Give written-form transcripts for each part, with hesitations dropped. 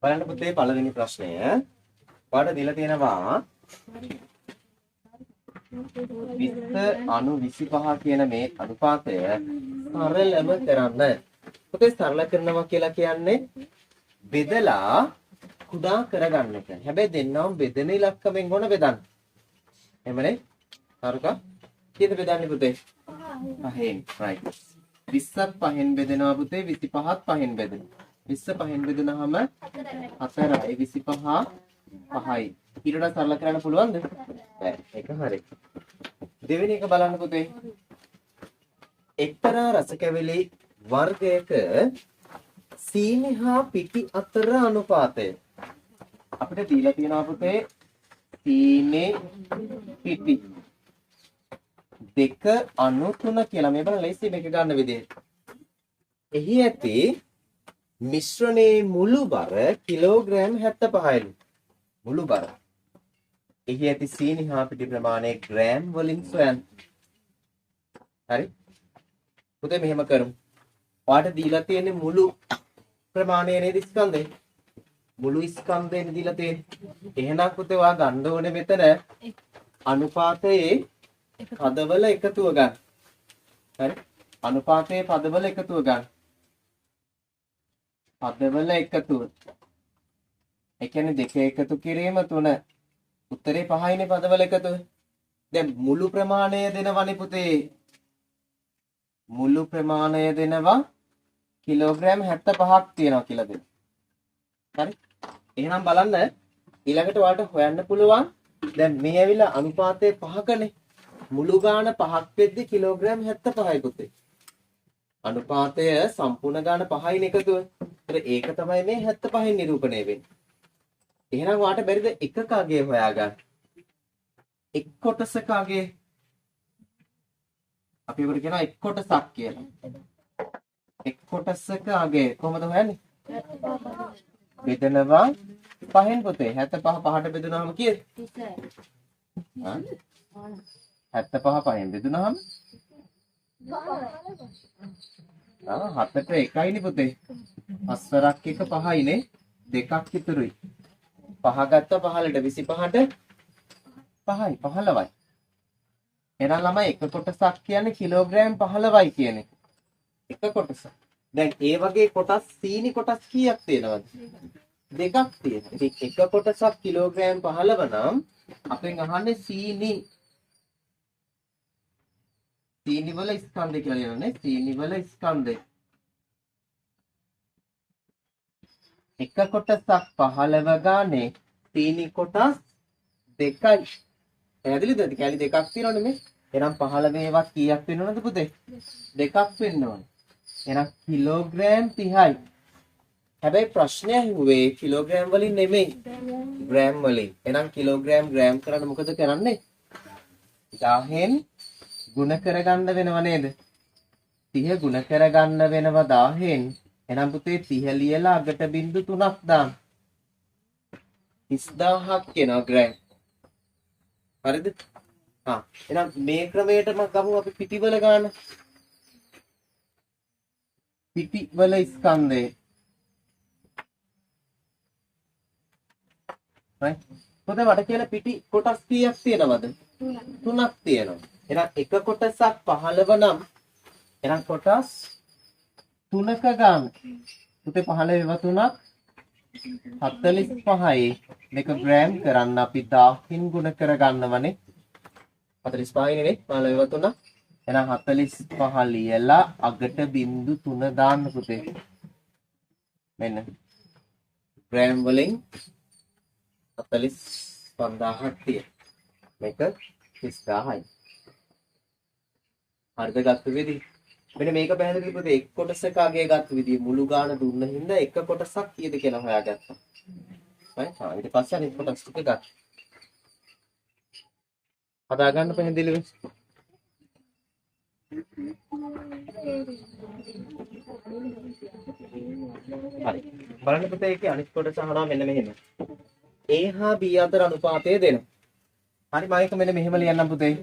බලන්න පුතේ පළවෙනි ප්‍රශ්නය. ඔයාලට දීලා තියෙනවා 20:25 කියන මේ අනුපාතය සරලව කරන්න. පුතේ සරල කරනවා කියලා කියන්නේ බෙදලා කුඩා කරගන්න එක. හැබැයි දෙන්නම බෙදෙන ඉලක්කමෙන් ඕන බෙදන්න. එහෙමනේ? හරිද? කීයද බෙදන්නේ පුතේ? 5න්. right. 20ත් 5න් බෙදෙනවා පුතේ 25ත් 5න් බෙදෙනවා. 20 5න් බෙදුනහම 4යි 25 5යි. ඊට සරල කරන්න පුළුවන්ද? බැහැ. ඒක හරි. දෙවෙනි එක බලන්න පුතේ. එක්තරා රස කැවිලි වර්ගයක සීනි හා පිටි අතර අනුපාතය. අපිට දීලා තියෙනවා පුතේ සීනි පිටි 2:3 කියලා. මේ බලන්න ලේසි මේක ගන්න විදිහ. එහි ඇති මිශ්‍රණයේ මුළු බර කිලෝග්‍රෑම් 75යි. මුළු බර. එහි ඇති සීනි හා පිටි ප්‍රමාණය ග්‍රෑම් වලින් සොයන්න. හරි? පුතේ මෙහෙම කරමු. ඔයාලට දීලා තියෙන්නේ මුළු ප්‍රමාණය නේද ස්කන්ධේ? මුළු ස්කන්ධයෙන් දීලා තියෙන්නේ. එහෙනම් පුතේ ඔයා ගන්න ඕනේ මෙතන අනුපාතයේ පදවල එකතුව ගන්න. හරි? අනුපාතයේ පදවල එකතුව ගන්න. පදවල එකතුව. ඒ කියන්නේ දෙක එකතු කිරීම 3. උත්තරේ 5යිනේ පදවල එකතුව. දැන් මුළු ප්‍රමාණය දෙනවනේ පුතේ. මුළු ප්‍රමාණය දෙනවා කිලෝග්‍රෑම් 75ක් තියෙනවා කියලා දෙනවා. හරි? එහෙනම් බලන්න ඊළඟට ඔයාලට හොයන්න පුළුවන් දැන් මේ ඇවිල්ලා අනුපාතයේ 5කනේ. මුළු ගාන 5ක් වෙද්දි කිලෝග්‍රෑම් 75යි පුතේ. අනුපාතය සම්පූර්ණ ගාන 5යිනේ එකතුව. ඒක තමයි මේ 75න් නිරූපණය වෙන්නේ. එහෙනම් ඔයාලට බැරිද එකක අගය හොයාගන්න? එක් කොටසක අගය අපි උකට කියනවා එක් කොටසක් කියලා. එක් කොටසක අගය කොහොමද හොයන්නේ? බෙදනවා 5න් පුතේ. 75 5ට බෙදුනහම කීයද? 30. 75 5න් බෙදුනහම 7ට 1යිනේ පුතේ. 5 1 5යිනේ. 2ක් ඉතුරුයි. 5 ගත්ත 15ට 25ට 5යි 15යි. එහෙනම් ළමයි එක කොටසක් කියන්නේ කිලෝග්‍රෑම් 15යි කියන්නේ. එක කොටසක්. දැන් ඒ වගේ කොටස් සීනි කොටස් කීයක් තියෙනවද? දෙකක් තියෙනවා. ඉතින් එක කොටසක් කිලෝග්‍රෑම් 15 නම් අපෙන් අහන්නේ සීනි වල ස්කන්ධය කියලා කියනනේ. සීනි වල ස්කන්ධය. එක කොටසක් 15 ගානේ සීනි කොටස් 2යි. පැහැදිලිද? කැලි දෙකක් තියෙනවනේ මේ. එහෙනම් 15 ඒවා කීයක් වෙනවද පුතේ? දෙකක් වෙන්න ඕනේ. එහෙනම් කිලෝග්‍රෑම් 30යි. හැබැයි ප්‍රශ්නය ඇහුවේ කිලෝග්‍රෑම් වලින් නෙමෙයි. ග්‍රෑම් වලින්. එහෙනම් කිලෝග්‍රෑම් ග්‍රෑම් කරන්න මොකද කරන්නේ? 1000න් ගුණ කරගන්න වෙනව නේද? 30 ගුණ කරගන්න වෙනව 1000න්. එහෙනම් පුතේ 30 ලියලා අගට බිංදු 3ක් දාන්න. 30000ක් කියනවා ග්‍රෑම්. හරිද? එහෙනම් මේ ක්‍රමයටම ගමු අපි පිටිවල ගන්න. පිටිවල ස්කන්ධය. right? පොතේ මට කියලා පිටි කොටස් කීයක් තියෙනවද? 3ක් තියෙනවා. එහෙනම් එක කොටසක් 15 නම් එහෙනම් කොටස් 3ක ගන්න. පුතේ 15 ඒවා 3ක් 45යි. මේක ග්‍රෑම් කරන්න අපි 1000න් ගුණ කරගන්නවනේ. 45 නේ 15 ඒවා 3. එහෙනම් 45 ලියලා අගට බිංදු 3 දාන්න පුතේ. මෙන්න. ග්‍රෑම් වලින් 45000ක් තියෙන. මේක 30000යි. හරිද ගත්ත විදිහ. මෙන්න මේක පැහැදිලි පුතේ එක් කොටසක අගය ගත්ත විදිහ මුළු ගාන දුන්න හින්දා එක කොටසක් කීයද කියලා හොයාගත්තා. right? ඊට පස්සේ අනිත් කොටස් ටික ගත්තා. හදා ගන්න පැහැදිලිව. හරි. බලන්න පුතේ ඒකේ අනිත් කොටස අහනවා මෙන්න මෙහෙම. A හා B අතර අනුපාතය දෙනවා. හරි මම ඒක මෙන්න මෙහෙම ලියන්නම් පුතේ.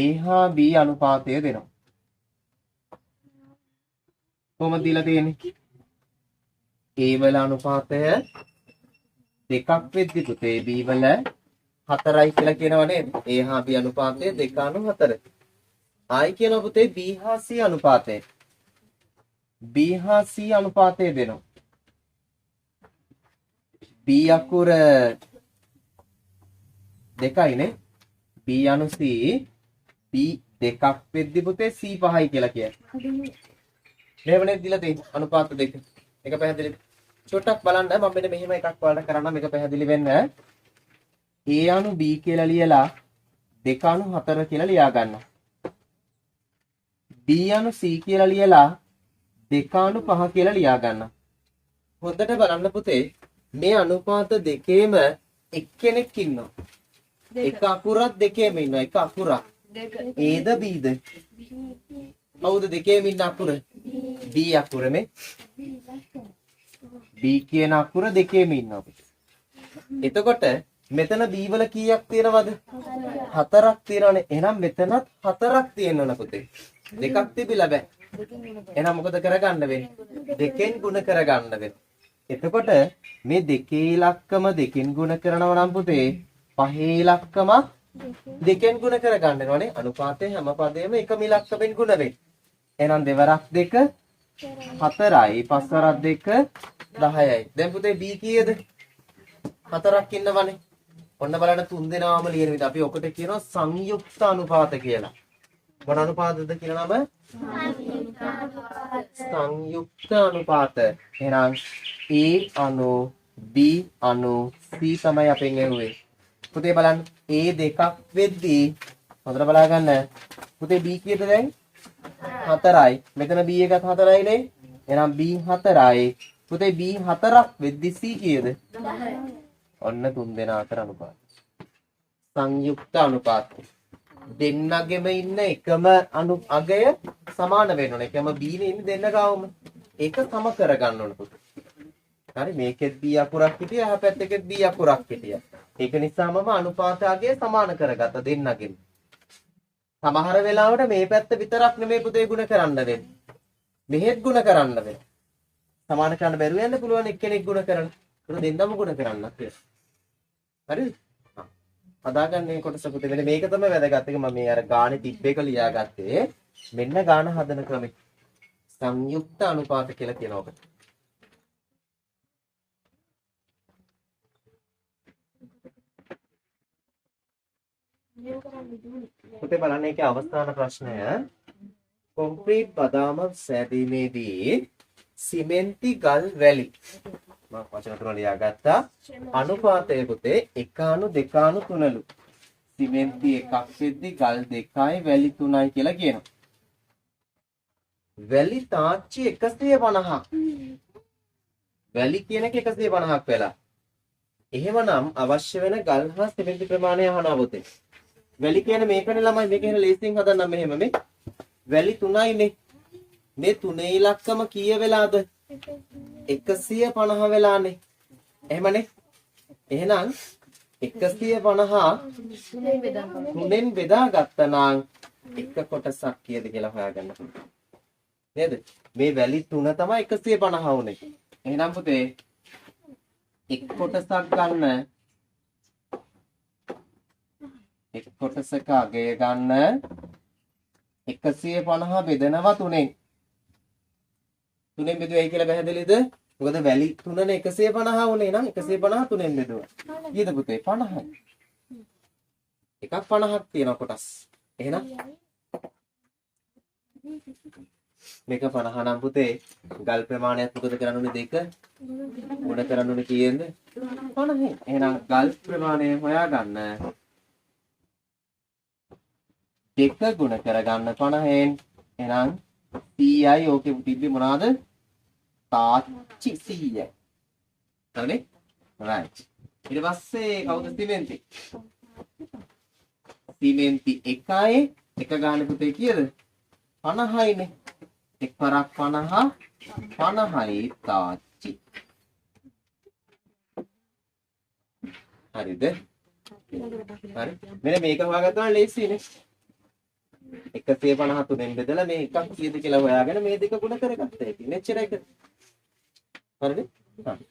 A හා B අනුපාතය දෙනවා. කොහොමද දීලා තියෙන්නේ? A වල අනුපාතය දෙකක් වෙද්දි පුතේ B වල 4යි කියලා කියනවා නේද? A හා B අනුපාතය 2/4. ආයි කියනවා පුතේ B හා C අනුපාතය. B හා C අනුපාතය දෙනවා. B අකුර දෙකයිනේ. B අනු C B දෙකක් වෙද්දි පුතේ C 5යි කියලා කියනවා. මෙහෙමනේ දීලා තියෙන්නේ අනුපාත දෙක. එක පැහැදිලිද? චුට්ටක් බලන්න මම මෙන්න මෙහෙම එකක් වලට කරන්න මේක පැහැදිලි වෙන්න. A අනු B කියලා ලියලා 2/4 කියලා ලියා ගන්නවා. B අනු C කියලා ලියලා 2/5 කියලා ලියා ගන්නවා. හොඳට බලන්න පුතේ මේ අනුපාත දෙකේම එක්කෙනෙක් ඉන්නවා. එක අකුරක් දෙකේම ඉන්නවා. එක අකුරක්. Aද Bද? කවුද දෙකේම ඉන්න අකුර? B අකුරනේ. B කියන අකුර දෙකේම ඉන්නවා. එතකොට මෙතන B වල කීයක් තියෙනවද? 4ක් තියෙනවනේ. එහෙනම් මෙතනත් 4ක් තියෙන්න ඕන පුතේ. දෙකක් තිබිලා බෑ. එහෙනම් මොකද කරගන්න වෙන්නේ? දෙකෙන් ගුණ කරගන්න වෙන්නේ. එතකොට මේ දෙකේ ඉලක්කම දෙකෙන් ගුණ කරනවා නම් පුතේ පහේ ඉලක්කම දෙකෙන් ගුණ කරගන්න වෙනවනේ. අනුපාතයේ හැම පදයේම එකම ඉලක්කයෙන් ගුණ වෙයි. එහෙනම් දෙවරක් 2 4යි 5 වරක් 2 10යි. දැන් පුතේ B කීයද? 4ක් ඉන්නවනේ. ඔන්න බලන්න 3 දෙනාම ලියන විදිහ අපි ඔකට කියනවා සංයුක්ත අනුපාත කියලා. මොන අනුපාතද කියලා නම? සංයුක්ත අනුපාත. එහෙනම් A අනු B අනු C තමයි අපෙන් එන්නේ. පුතේ බලන්න A දෙකක් වෙද්දී හොඳට බලා ගන්න. පුතේ B කීයද දැන්? 4යි. මෙතන B එකත් 4යි නේ. එහෙනම් B 4යි. පුතේ B 4ක් වෙද්දී C කීයද? 10යි. ඔන්න 3 දෙනා අතර අනුපාත. සංයුක්ත අනුපාත. දෙන්නගෙම ඉන්න එකම අගය සමාන වෙන්න ඕනේ. එකම B නේ ඉන්නේ දෙන්න ගාවම. ඒක සම කරගන්න ඕන පුතේ. හරි මේකෙත් B අකුරක් හිටියා, එහා පැත්තෙත් B අකුරක් හිටියා. ඒක නිසා මම අනුපාත අගය සමාන කරගත්තා දෙන්නගෙම. සමහර වෙලාවට මේ පැත්ත විතරක් නෙමෙයි පුතේ ගුණ කරන්න වෙන්නේ. මෙහෙත් ගුණ කරන්න වෙනවා. සමාන කරන්න බැරුව යන්න පුළුවන් එක්කෙනෙක් ගුණ කරන්න. ඒක දෙන්නම ගුණ කරන්නත් වෙනවා. හරිද? හදාගන්න මේ කොටස පුතේ මෙන්න මේක තමයි වැදගත් එක. මම මේ අර ගානේ ටිප් එක ලියාගත්තේ. මෙන්න ගාන හදන ක්‍රමය. සංයුක්ත අනුපාත කියලා කියනවා ඔකට. පුතේ බලන්න ඒකේ අවස්ථාන ප්‍රශ්නය කොන්ක්‍රීට් බදාම සෑදීමේදී සිමෙන්ති ගල් වැලි මම වචන තුන ලියාගත්තා අනුපාතය පුතේ 1:2:3ලු සිමෙන්ති එකක් වෙද්දි ගල් 2යි වැලි 3යි කියලා කියනවා. වැලි තාච්චි 150ක්. වැලි කියන එක 150ක් වෙලා. එහෙමනම් අවශ්‍ය වෙන ගල් හා සිමෙන්ති ප්‍රමාණය අහනවා පුතේ. වැලි කියන්නේ මේකනේ ළමයි මේක එහෙනම් ලේසියෙන් හදන්නම් මෙහෙම මේ වැලි 3යිනේ මේ තුනේ ඉලක්කම කීය වෙලාද 150 වෙලානේ එහෙමනේ එහෙනම් 150 තුනෙන් බෙදා ගත්තා නම් එක කොටසක් කීයද කියලා හොයාගන්න පුළුවන් නේද මේ වැලි 3 තමයි 150 උනේ එහෙනම් පුතේ එක් කොටසක් ගන්න එක් කොටසක අගය ගන්න 150 බෙදනවා 3ෙන්. 3ෙන් බෙදුවයි කියලා පැහැදිලිද? මොකද වැලි 3නේ 150 වුණේ නම් 150 3ෙන් බෙදුවා. කීයද පුතේ? 50යි. එකක් 50ක් තියෙන කොටස්. එහෙනම් මේක 50 නම් පුතේ ගල් ප්‍රමාණයත් මොකද කරන්න ඕනේ දෙක ගුණ කරන්න ඕනේ කීයෙන්ද? 50. එහෙනම් ගල් ප්‍රමාණය හොයාගන්න දෙක ගුණ කරගන්න 50ෙන් එහෙනම් 100යි ඕකේ තිබ්බේ මොනවාද? තාච්චි 100යි. හරිනේ? right. ඊට පස්සේ කවුද සිමෙන්ති? සිමෙන්ති 1යි එක ගන්න පුතේ කීයද? 50යිනේ. එක් පරක් 50 50යි තාච්චි. හරිද? හරි. මෙන්න මේක හොයාගත්තා ලේසියිනේ. 153න් බෙදලා මේ එකක් කීයද කියලා හොයාගෙන මේ දෙක ගුණ කරගත්තා. ඉතින් එච්චර එක. හරිද? හරි.